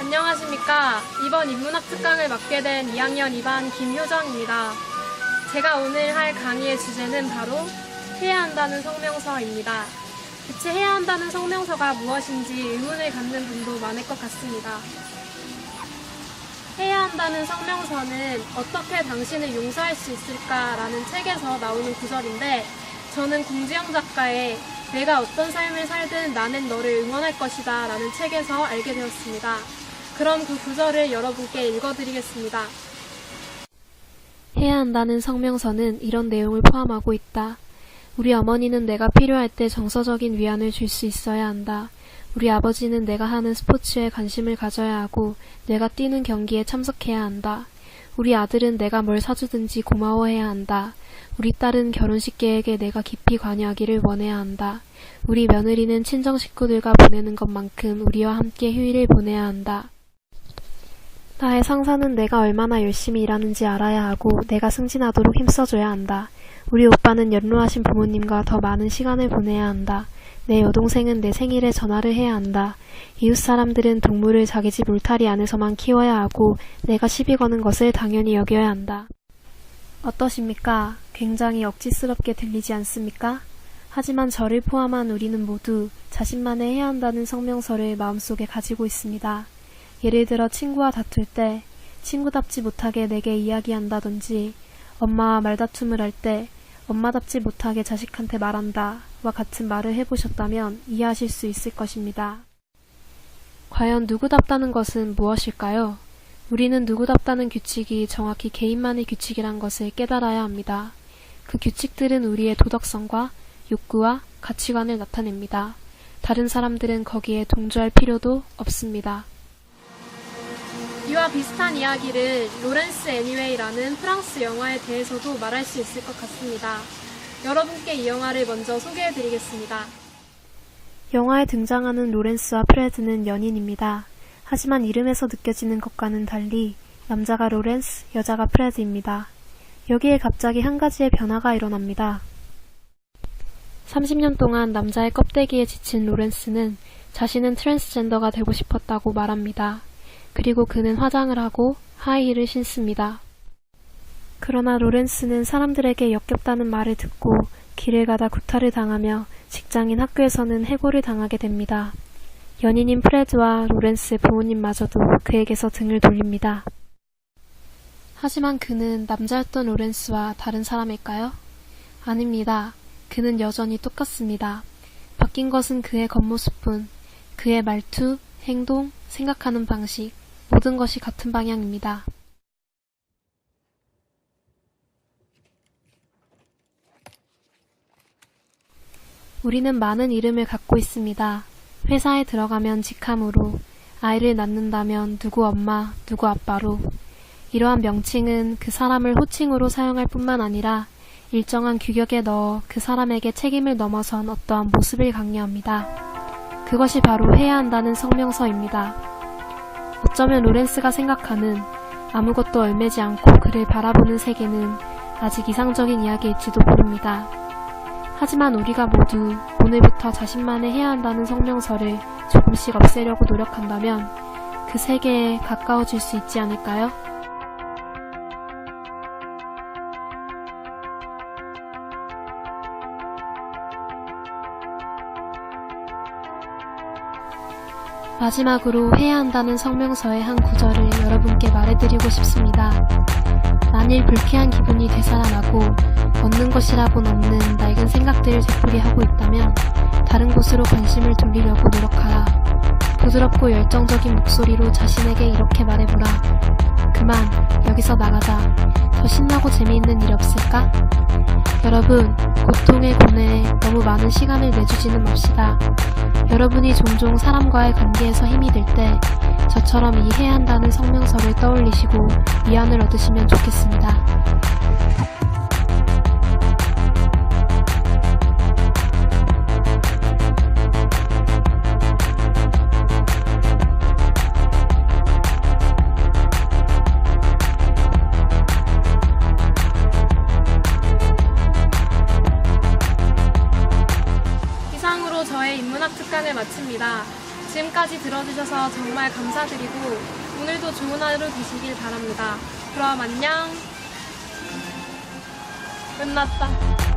안녕하십니까. 이번 인문학 특강을 맡게 된 2학년 2반 김효정입니다. 제가 오늘 할 강의의 주제는 바로 해야 한다는 성명서입니다. 대체 해야 한다는 성명서가 무엇인지 의문을 갖는 분도 많을 것 같습니다. 해야 한다는 성명서는 어떻게 당신을 용서할 수 있을까라는 책에서 나오는 구절인데, 저는 공지영 작가의 내가 어떤 삶을 살든 나는 너를 응원할 것이다 라는 책에서 알게 되었습니다. 그럼 그 구절을 여러분께 읽어드리겠습니다. 해야 한다는 성명서는 이런 내용을 포함하고 있다. 우리 어머니는 내가 필요할 때 정서적인 위안을 줄 수 있어야 한다. 우리 아버지는 내가 하는 스포츠에 관심을 가져야 하고 내가 뛰는 경기에 참석해야 한다. 우리 아들은 내가 뭘 사주든지 고마워해야 한다. 우리 딸은 결혼식 계획에 내가 깊이 관여하기를 원해야 한다. 우리 며느리는 친정 식구들과 보내는 것만큼 우리와 함께 휴일을 보내야 한다. 나의 상사는 내가 얼마나 열심히 일하는지 알아야 하고 내가 승진하도록 힘써줘야 한다. 우리 오빠는 연로하신 부모님과 더 많은 시간을 보내야 한다. 내 여동생은 내 생일에 전화를 해야 한다. 이웃 사람들은 동물을 자기 집 울타리 안에서만 키워야 하고 내가 시비 거는 것을 당연히 여겨야 한다. 어떠십니까? 굉장히 억지스럽게 들리지 않습니까? 하지만 저를 포함한 우리는 모두 자신만의 해야 한다는 성명서를 마음속에 가지고 있습니다. 예를 들어 친구와 다툴 때 친구답지 못하게 내게 이야기한다든지, 엄마와 말다툼을 할 때 엄마답지 못하게 자식한테 말한다 와 같은 말을 해보셨다면 이해하실 수 있을 것입니다. 과연 누구답다는 것은 무엇일까요? 우리는 누구답다는 규칙이 정확히 개인만의 규칙이란 것을 깨달아야 합니다. 그 규칙들은 우리의 도덕성과 욕구와 가치관을 나타냅니다. 다른 사람들은 거기에 동조할 필요도 없습니다. 이와 비슷한 이야기를 로렌스 애니웨이라는 프랑스 영화에 대해서도 말할 수 있을 것 같습니다. 여러분께 이 영화를 먼저 소개해드리겠습니다. 영화에 등장하는 로렌스와 프레드는 연인입니다. 하지만 이름에서 느껴지는 것과는 달리 남자가 로렌스, 여자가 프레드입니다. 여기에 갑자기 한 가지의 변화가 일어납니다. 30년 동안 남자의 껍데기에 지친 로렌스는 자신은 트랜스젠더가 되고 싶었다고 말합니다. 그리고 그는 화장을 하고 하이힐을 신습니다. 그러나 로렌스는 사람들에게 역겹다는 말을 듣고 길을 가다 구타를 당하며 직장인 학교에서는 해고를 당하게 됩니다. 연인인 프레드와 로렌스의 부모님마저도 그에게서 등을 돌립니다. 하지만 그는 남자였던 로렌스와 다른 사람일까요? 아닙니다. 그는 여전히 똑같습니다. 바뀐 것은 그의 겉모습뿐, 그의 말투, 행동, 생각하는 방식, 모든 것이 같은 방향입니다. 우리는 많은 이름을 갖고 있습니다. 회사에 들어가면 직함으로, 아이를 낳는다면 누구 엄마, 누구 아빠로. 이러한 명칭은 그 사람을 호칭으로 사용할 뿐만 아니라 일정한 규격에 넣어 그 사람에게 책임을 넘어선 어떠한 모습을 강요합니다. 그것이 바로 해야 한다는 성명서입니다. 어쩌면 로렌스가 생각하는 아무것도 얼매지 않고 그를 바라보는 세계는 아직 이상적인 이야기일지도 모릅니다. 하지만 우리가 모두 오늘부터 자신만의 해야 한다는 성명서를 조금씩 없애려고 노력한다면 그 세계에 가까워질 수 있지 않을까요? 마지막으로 해야 한다는 성명서의 한 구절을 여러분께 말해드리고 싶습니다. 만일 불쾌한 기분이 되살아나고 얻는 것이라곤 없는 낡은 생각들을 되풀이하고 있다면 다른 곳으로 관심을 돌리려고 노력하라. 부드럽고 열정적인 목소리로 자신에게 이렇게 말해보라. 그만, 여기서 나가자. 더 신나고 재미있는 일 없을까? 여러분, 고통의 고뇌에 너무 많은 시간을 내주지는 맙시다. 여러분이 종종 사람과의 관계에서 힘이 들 때 저처럼 이 해야 한다는 성명서를 떠올리시고 위안을 얻으시면 좋겠습니다. 이상으로 저의 인문학 특강을 마칩니다. 지금까지 들어주셔서 정말 감사드리고 오늘도 좋은 하루 되시길 바랍니다. 그럼 안녕. 끝났다.